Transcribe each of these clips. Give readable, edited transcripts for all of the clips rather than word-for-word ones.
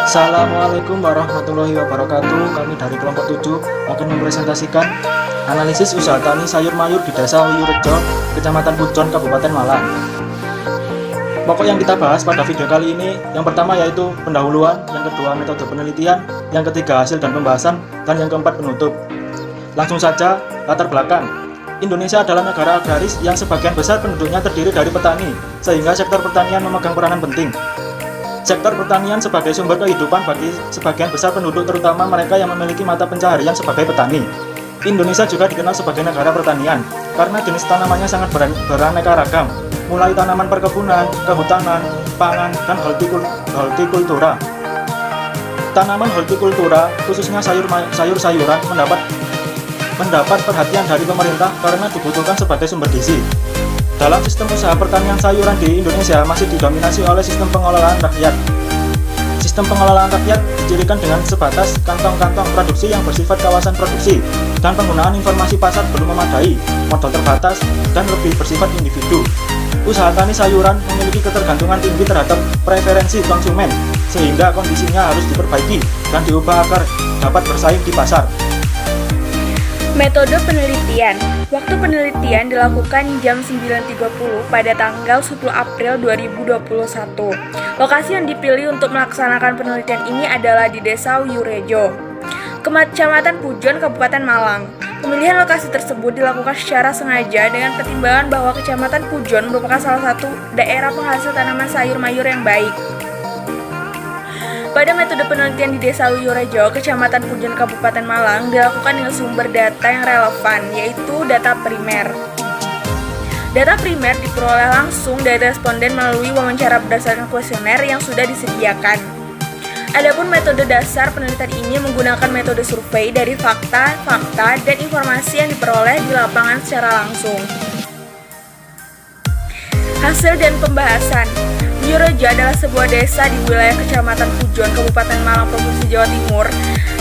Assalamualaikum warahmatullahi wabarakatuh. Kami dari kelompok 7 akan mempresentasikan analisis usaha tani sayur mayur di Desa Wiyurejo, Kecamatan Pujon, Kabupaten Malang. Pokok yang kita bahas pada video kali ini, yang pertama yaitu pendahuluan, yang kedua metode penelitian, yang ketiga hasil dan pembahasan, dan yang keempat penutup. Langsung saja, latar belakang. Indonesia adalah negara agraris yang sebagian besar penduduknya terdiri dari petani, sehingga sektor pertanian memegang peranan penting. Sektor pertanian sebagai sumber kehidupan bagi sebagian besar penduduk, terutama mereka yang memiliki mata pencaharian sebagai petani. Indonesia juga dikenal sebagai negara pertanian, karena jenis tanamannya sangat beraneka ragam, mulai tanaman perkebunan, kehutanan, pangan, dan hortikultura. Tanaman hortikultura, khususnya sayur-sayuran, mendapat perhatian dari pemerintah karena dibutuhkan sebagai sumber gizi. Dalam sistem usaha pertanian sayuran di Indonesia masih didominasi oleh sistem pengelolaan rakyat. Sistem pengelolaan rakyat dicirikan dengan sebatas kantong-kantong produksi yang bersifat kawasan produksi, dan penggunaan informasi pasar belum memadai, modal terbatas, dan lebih bersifat individu. Usaha tani sayuran memiliki ketergantungan tinggi terhadap preferensi konsumen, sehingga kondisinya harus diperbaiki dan diubah agar dapat bersaing di pasar. Metode penelitian. Waktu penelitian dilakukan jam 9.30 pada tanggal 10 April 2021. Lokasi yang dipilih untuk melaksanakan penelitian ini adalah di Desa Wiyurejo, Kecamatan Pujon, Kabupaten Malang. Pemilihan lokasi tersebut dilakukan secara sengaja dengan pertimbangan bahwa Kecamatan Pujon merupakan salah satu daerah penghasil tanaman sayur mayur yang baik. Pada metode penelitian di Desa Wiyurejo, Kecamatan Pujon, Kabupaten Malang dilakukan dengan sumber data yang relevan, yaitu data primer. Data primer diperoleh langsung dari responden melalui wawancara berdasarkan kuesioner yang sudah disediakan. Adapun metode dasar penelitian ini menggunakan metode survei dari fakta, dan informasi yang diperoleh di lapangan secara langsung. Hasil dan pembahasan. Wiyurejo adalah sebuah desa di wilayah Kecamatan Pujon, Kabupaten Malang, Provinsi Jawa Timur.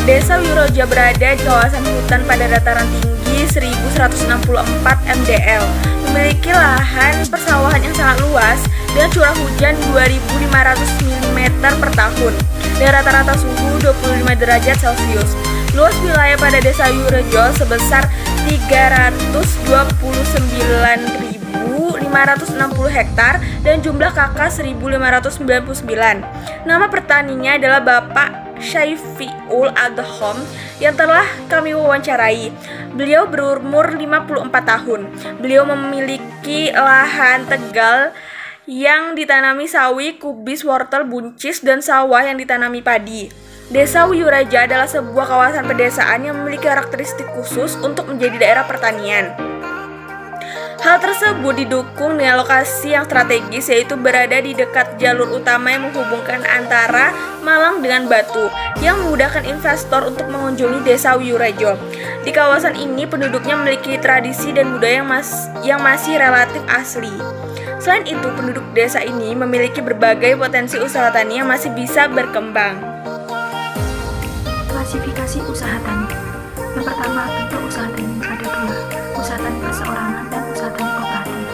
Desa Wiyurejo berada di kawasan hutan pada dataran tinggi 1164 mdl, memiliki lahan persawahan yang sangat luas dengan curah hujan 2.500 mm per tahun, dan rata-rata suhu 25 derajat Celcius. Luas wilayah pada Desa Wiyurejo sebesar 329.560 hektar dan jumlah KK 1599. Nama petaninya adalah Bapak Syaifiul Adham yang telah kami wawancarai. Beliau berumur 54 tahun. Beliau memiliki lahan tegal yang ditanami sawi, kubis, wortel, buncis, dan sawah yang ditanami padi. Desa Wiyurejo adalah sebuah kawasan pedesaan yang memiliki karakteristik khusus untuk menjadi daerah pertanian. Hal tersebut didukung dengan lokasi yang strategis, yaitu berada di dekat jalur utama yang menghubungkan antara Malang dengan Batu, yang memudahkan investor untuk mengunjungi Desa Wiyurejo. Di kawasan ini penduduknya memiliki tradisi dan budaya yang masih relatif asli. Selain itu, penduduk desa ini memiliki berbagai potensi usaha tani yang masih bisa berkembang. Klasifikasi usaha tani. Yang pertama, bentuk usaha tani ada dua: usaha tani perseorangan dan usaha tani kooperatif.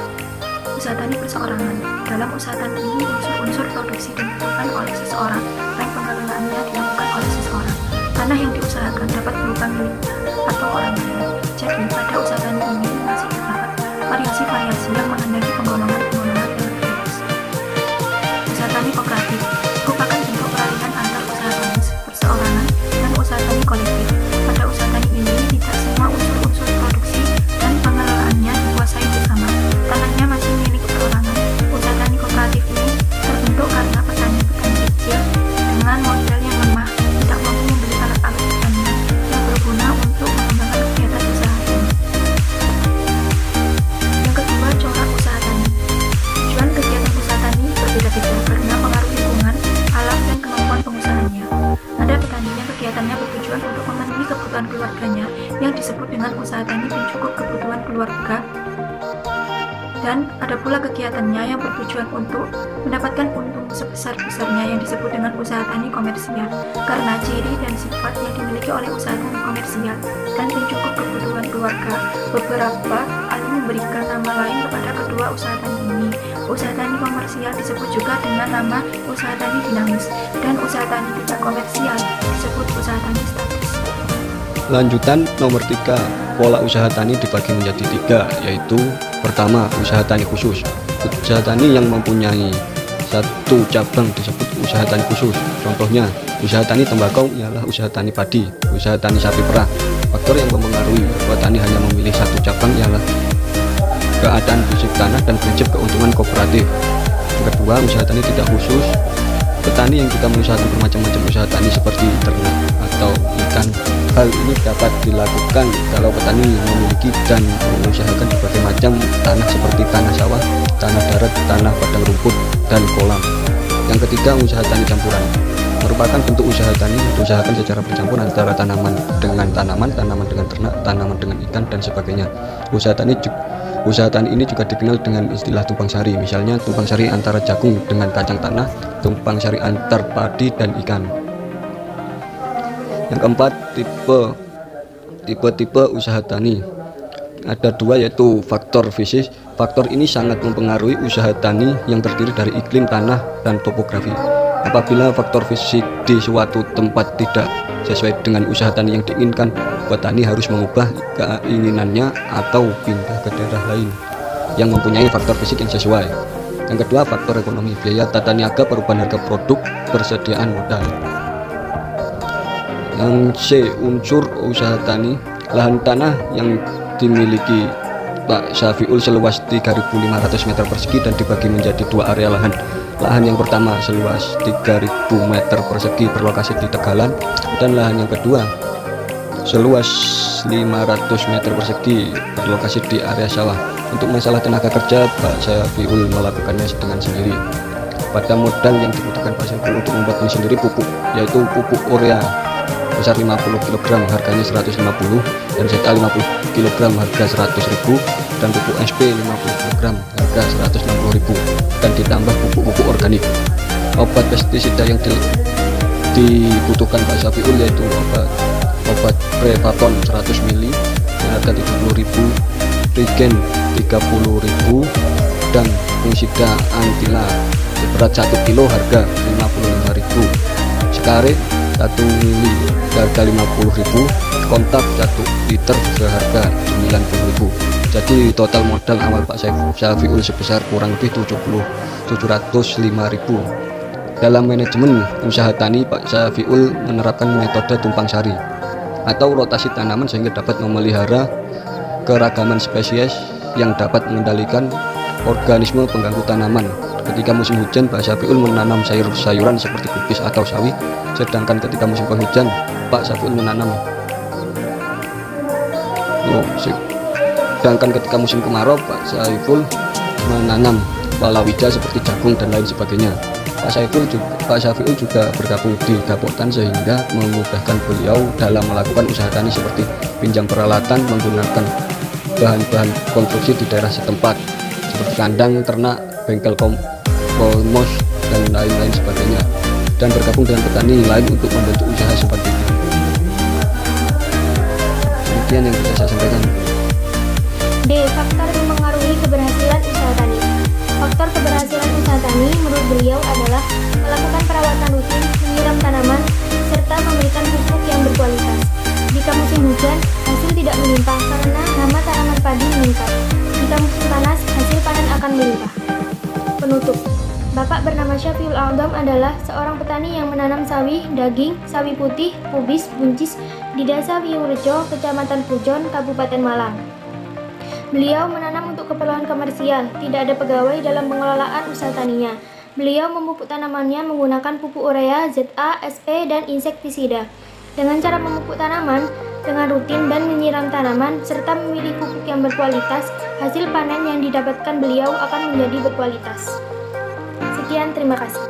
Usaha tani perseorangan. Dalam usaha tani ini unsur-unsur produksi ditentukan oleh seseorang dan pengelolaannya dilakukan oleh seseorang. Tanah yang diusahakan dapat berupa milik atau orang lain. Jadi pada usaha tani ini masih terdapat variasi-variasi yang menghendaki penggolongan-penggolongan yang berbeda. Usaha tani kooperatif merupakan bentuk peralihan antar usaha tani perseorangan dan usaha tani kolektif. Pada usaha tani ini tidak semua unsur-unsur produksi dan pengelolaannya dikuasai bersama. Tanahnya masih milik perorangan. Usaha tani kooperatif ini terbentuk karena petani-petani kecil dengan modal yang lemah tidak mampu membeli alat-alat pertanian yang berguna untuk mengembangkan kegiatan usaha tani. Yang kedua, corak usaha tani. Tujuan kegiatan usaha tani berbeda-beda karena pengaruh lingkungan, alam, dan kemampuan pengusahanya. Ada petani yang kegiatannya bertujuan untuk memenuhi kebutuhan keluarganya yang disebut dengan usaha tani mencukup kebutuhan keluarga. Dan ada pula kegiatannya yang bertujuan untuk mendapatkan untung sebesar-besarnya yang disebut dengan usaha tani komersial, karena ciri dan sifat yang dimiliki oleh usaha tani komersial dan mencukup kebutuhan keluarga. Beberapa ahli memberikan nama lain kepada kedua usaha tani ini. Usaha tani komersial disebut juga dengan nama usaha tani dinamis, dan usaha tani tidak komersial disebut usaha tani statis. Lanjutan nomor 3, pola usaha tani dibagi menjadi 3, yaitu pertama, usaha tani khusus. Usaha tani yang mempunyai satu cabang disebut usaha tani khusus. Contohnya, usaha tani tembakau ialah usaha tani padi, usaha tani sapi perah. Faktor yang mempengaruhi petani hanya memilih satu cabang ialah keadaan fisik tanah dan prinsip keuntungan kooperatif. Yang kedua, usaha tani tidak khusus. Petani yang juga mengusahakan bermacam-macam usaha tani seperti ternak atau ikan. Hal ini dapat dilakukan kalau petani memiliki dan mengusahakan berbagai macam tanah seperti tanah sawah, tanah darat, tanah padang rumput, dan kolam. Yang ketiga, usaha tani campuran merupakan bentuk usaha tani yang diusahakan secara bercampur antara tanaman dengan tanaman, tanaman dengan ternak, tanaman dengan ikan, dan sebagainya. Usaha tani ini juga dikenal dengan istilah tumpang sari, misalnya tumpang sari antara jagung dengan kacang tanah, tumpang sari antar padi dan ikan. Yang keempat, tipe usaha tani. Ada 2, yaitu faktor fisik. Faktor ini sangat mempengaruhi usaha tani yang terdiri dari iklim, tanah, dan topografi. Apabila faktor fisik di suatu tempat tidak sesuai dengan usaha tani yang diinginkan, petani harus mengubah keinginannya atau pindah ke daerah lain yang mempunyai faktor fisik yang sesuai. Yang kedua, faktor ekonomi, biaya tata niaga, perubahan harga produk, persediaan modal. Yang C, unsur usaha tani. Lahan tanah yang dimiliki Pak Syafiul seluas 3.500 meter persegi dan dibagi menjadi 2 area lahan. Lahan yang pertama seluas 3.000 meter persegi berlokasi di Tegalan, dan lahan yang kedua seluas 500 meter persegi berlokasi di area sawah. Untuk masalah tenaga kerja, Pak Syafiul melakukannya dengan sendiri. Pada modal yang dibutuhkan Pak Syafiul untuk membuatnya sendiri pupuk, yaitu pupuk urea besar 50 kg harganya 150, dan ZA 50 kg harga 100.000, dan pupuk SP 50 kg harga 160.000, dan ditambah pupuk organik. Obat pestisida yang dibutuhkan Pak Syafiul yaitu obat Prevaton 100 ml harga 70.000, Regen 30.000, dan fungisida Antila berat 1 kg harga 55.000, Sekare 1 ml harga 50.000, kontak 1 liter seharga 90.000. Jadi total modal awal Pak Syafiul sebesar kurang lebih 705.000. Dalam manajemen usaha tani, Pak Syafiul menerapkan metode tumpang sari atau rotasi tanaman sehingga dapat memelihara keragaman spesies yang dapat mengendalikan organisme pengganggu tanaman. Ketika musim hujan, Pak Syafiul menanam sayur-sayuran seperti kubis atau sawi, sedangkan ketika musim penghujan, Pak Syafiul menanam ketika musim kemarau, Pak Syafiul menanam palawija seperti jagung dan lain sebagainya. Pak Syafiul juga bergabung di Gapoktan sehingga memudahkan beliau dalam melakukan usaha tani seperti pinjam peralatan, menggunakan bahan-bahan konstruksi di daerah setempat seperti kandang ternak, bengkel komos, dan lain-lain sebagainya, dan bergabung dengan petani lain untuk membentuk usaha seperti itu. Demikian yang bisa saya sampaikan. D. Faktor mempengaruhi keberhasilan usaha tani. Faktor keberhasilan usaha tani menurut beliau adalah melakukan perawatan rutin, menyiram tanaman, serta memberikan pupuk yang berkualitas. Jika musim hujan, hasil tidak melimpah karena hama tanaman padi meningkat. Jika musim panas, hasil panen akan melimpah. Penutup. Bapak bernama Syafiul A'dham adalah seorang petani yang menanam sawi, daging, sawi putih, kubis, buncis di Desa Wiyurejo, Kecamatan Pujon, Kabupaten Malang. Beliau menanam untuk keperluan komersial, tidak ada pegawai dalam pengelolaan usaha taninya. Beliau memupuk tanamannya menggunakan pupuk urea, ZA, SP, dan insektisida. Dengan cara memupuk tanaman dengan rutin dan menyiram tanaman, serta memilih pupuk yang berkualitas, hasil panen yang didapatkan beliau akan menjadi berkualitas. Sekian, terima kasih.